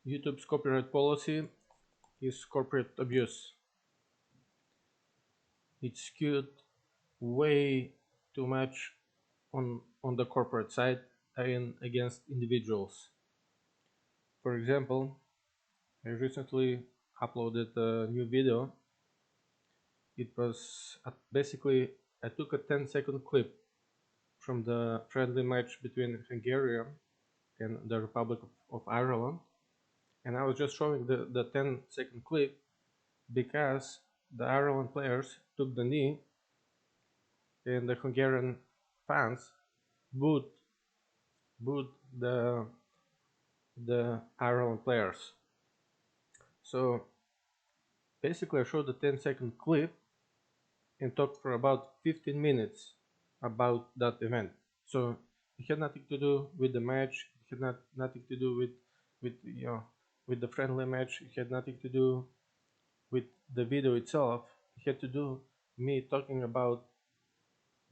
YouTube's copyright policy is corporate abuse. It's skewed way too much on the corporate side and against individuals. For example, I recently uploaded a new video. It was basically I took a 10-second clip from the friendly match between Hungary and the Republic of Ireland, and I was just showing the 10-second clip because the Ireland players took the knee and the Hungarian fans booed booed the Ireland players. So basically, I showed the 10-second clip and talked for about 15 minutes about that event. So it had nothing to do with the match. It had nothing to do with with the friendly match. It had nothing to do with the video itself. It had to do me talking about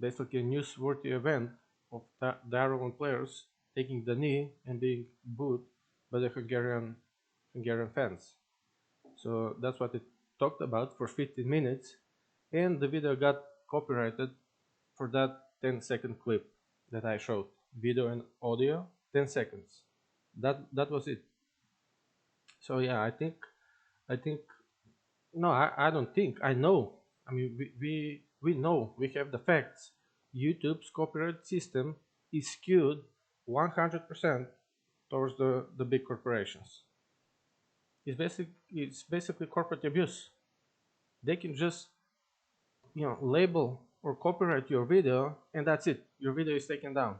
basically a newsworthy event of the Ireland players taking the knee and being booed by the Hungarian fans. So that's what it talked about for 15 minutes, and the video got copyrighted for that 10-second clip that I showed. Video and audio, 10 seconds. That was it. So yeah, I think no, I don't think I know. I mean, we know, we have the facts. YouTube's copyright system is skewed 100% towards the big corporations. It's basically corporate abuse. They can just label or copyright your video, and that's it. Your video is taken down.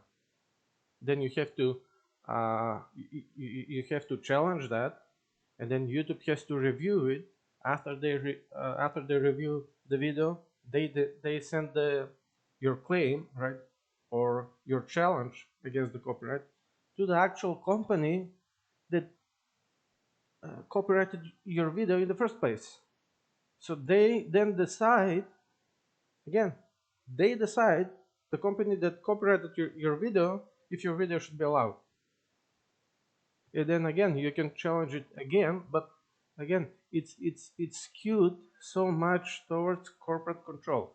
Then you have to challenge that, and then YouTube has to review it. After they review the video, they send your claim, right, or your challenge against the copyright to the actual company that copyrighted your video in the first place. So they then decide again. They decide, the company that copyrighted your video, if your video should be allowed. And then again, you can challenge it again, but again, it's skewed so much towards corporate control.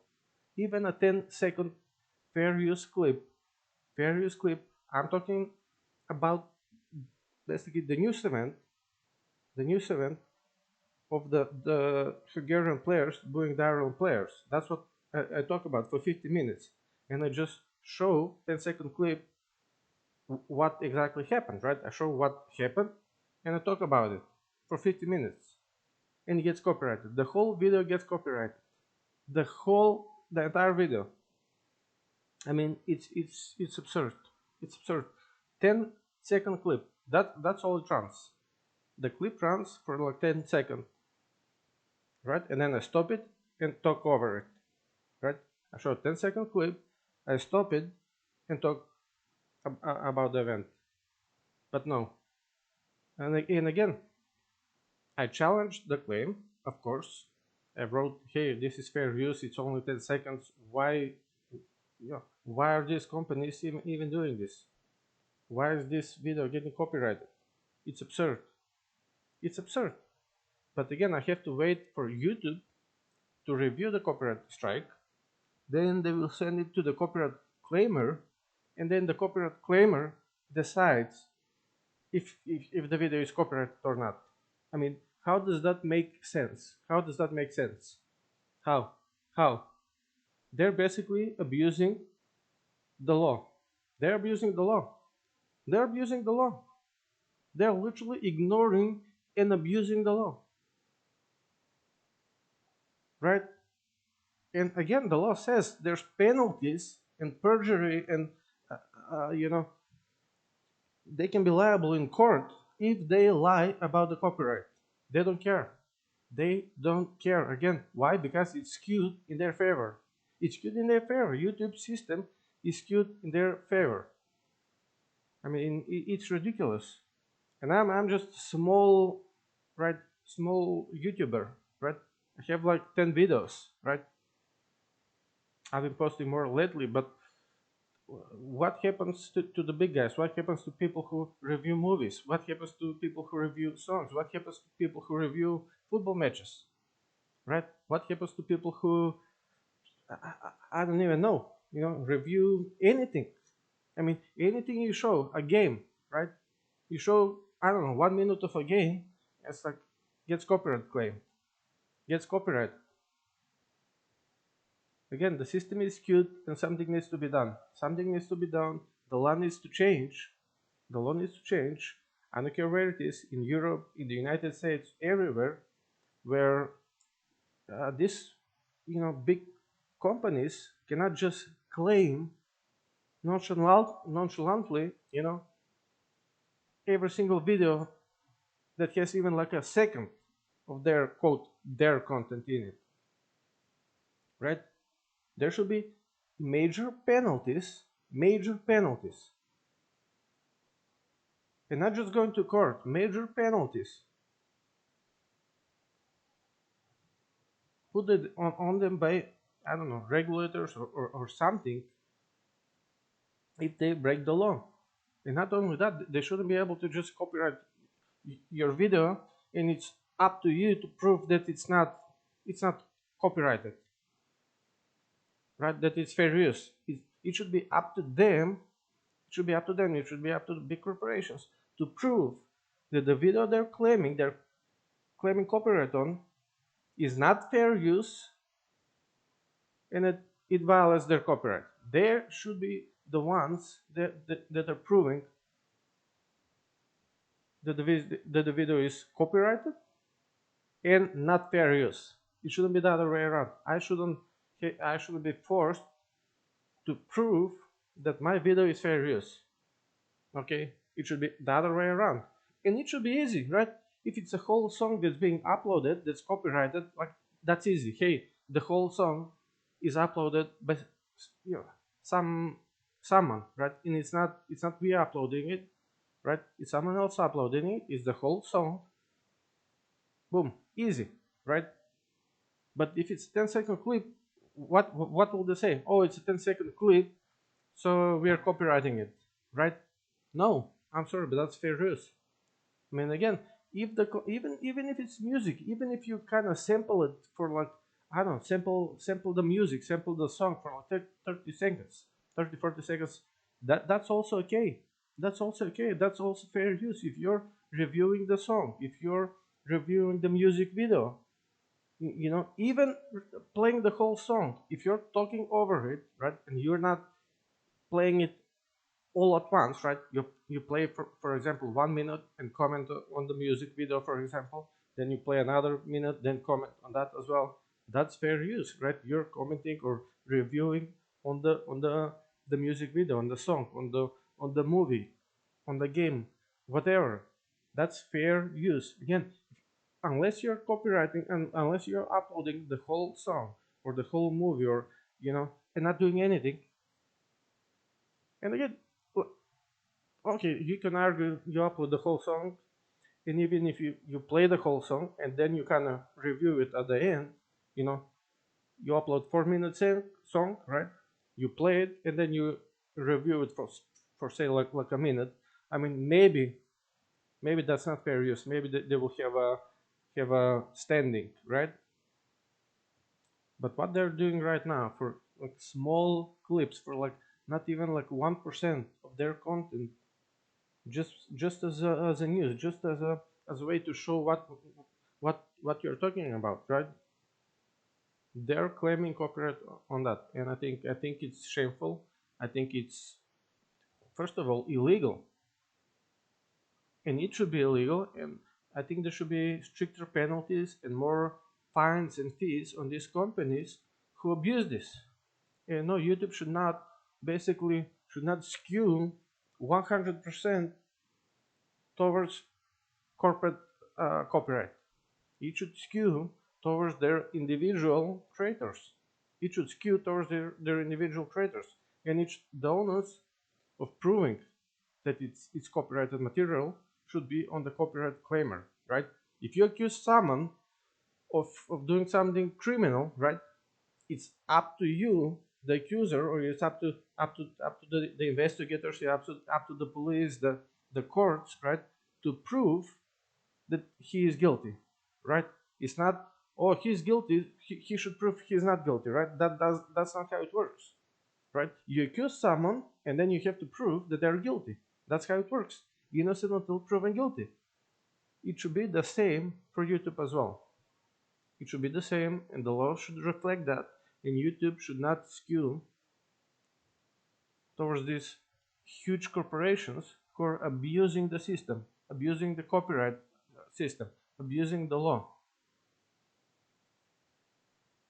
Even a 10-second fair use clip. I'm talking about basically the news event of the Hungarian players booing the Ireland players. That's what I talk about for 50 minutes, and I just show 10-second clip what exactly happened, right? I show what happened, and I talk about it for 50 minutes, and it gets copyrighted. The whole video gets copyrighted. The entire video. I mean, it's absurd. It's absurd. 10-second clip. That's all it runs. The clip runs for like 10 seconds, right? And then I stop it and talk over it, right? I show a 10-second clip, I stop it and talk about the event. But no. And again, I challenged the claim, of course. I wrote, hey, this is fair use, it's only 10 seconds. Why are these companies even doing this? Why is this video getting copyrighted? It's absurd. It's absurd. But again, I have to wait for YouTube to review the copyright strike. Then they will send it to the copyright claimer, and then the copyright claimer decides if the video is copyrighted or not. I mean, how does that make sense? How does that make sense? How? How? They're basically abusing the law. They're abusing the law. They're abusing the law. They're literally ignoring and abusing the law. Right? And again, the law says there's penalties and perjury, and uh, you know they can be liable in court if they lie about the copyright. They don't care. They don't care. Again, why? Because it's skewed in their favor. It's skewed in their favor. YouTube system is skewed in their favor. I mean, it's ridiculous. And I'm just a small, right? Small YouTuber, right? I have like 10 videos, right? I've been posting more lately, but what happens to the big guys? What happens to people who review movies? What happens to people who review songs? What happens to people who review football matches? Right? What happens to people who I don't even know, review anything? I mean, anything you show, a game, right? You show, I don't know, 1 minute of a game, it's like gets copyright claim, gets copyright. Again, the system is skewed and something needs to be done. Something needs to be done. The law needs to change. The law needs to change. I don't care where it is, in Europe, in the United States, everywhere, where these, big companies cannot just claim nonchalantly, every single video that has even like a second of their quote, their content in it, right? There should be major penalties, and not just going to court, major penalties put it on them by, I don't know, regulators or something if they break the law. And not only that, they shouldn't be able to just copyright your video, and it's up to you to prove that it's not copyrighted, right? That it's fair use. It should be up to them. It should be up to them. It should be up to the big corporations to prove that the video they're claiming copyright on is not fair use, and it violates their copyright. They should be the ones that are proving that the video is copyrighted and not fair use. It shouldn't be the other way around. I shouldn't be forced to prove that my video is fair use. Okay, it should be the other way around, and it should be easy, right? If it's a whole song that's being uploaded that's copyrighted, like, that's easy. Hey, the whole song is uploaded by you know someone, right? And it's not we uploading it, right? It's someone else uploading it. It's the whole song. Boom, easy, right? But if it's 10-second clip, what will they say? Oh, it's a 10-second clip, so we are copywriting it, right? No, I'm sorry, but that's fair use. I mean, again, if even if it's music, even if you kind of sample it for like, I don't know, sample the music, sample the song for like 30 seconds, 30 40 seconds, that's also okay. That's also okay. That's also fair use. If you're reviewing the song, if you're reviewing the music video, even playing the whole song, if you're talking over it, right, and you're not playing it all at once, right? You play for example 1 minute and comment on the music video, for example. Then you play another minute, then comment on that as well. That's fair use, right? You're commenting or reviewing on the music video, on the song, on the movie, on the game, whatever. That's fair use. Again, unless you're copywriting and unless you're uploading the whole song or the whole movie, or and not doing anything. And again, okay, you can argue you upload the whole song, and even if you play the whole song and then you kind of review it at the end, you know, you upload 4 minutes song, right? You play it and then you review it for say like a minute. I mean, maybe that's not fair use. Maybe they will have a standing, right? But what they're doing right now for like small clips, for like not even like 1% of their content, just as a news, just as a way to show what you're talking about, right? They're claiming copyright on that, and I think it's shameful. I think it's, first of all, illegal, and it should be illegal. And I think there should be stricter penalties and more fines and fees on these companies who abuse this. And no, YouTube should not skew 100% towards corporate copyright. It should skew towards their individual creators. It should skew towards their individual creators. And the onus of proving that it's copyrighted material should be on the copyright claimer, right? If you accuse someone of doing something criminal, right, it's up to you, the accuser, or it's up to up to the investigators, up to the police, the courts, right, to prove that he is guilty, right? It's not, oh, he's guilty, he should prove he's not guilty, right? That's not how it works, right? You accuse someone and then you have to prove that they're guilty. That's how it works. Innocent until proven guilty. It should be the same for YouTube as well. It should be the same, and the law should reflect that. And YouTube should not skew towards these huge corporations who are abusing the system, abusing the copyright system, abusing the law.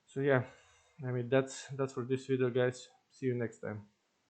So yeah, I mean that's for this video, guys. See you next time.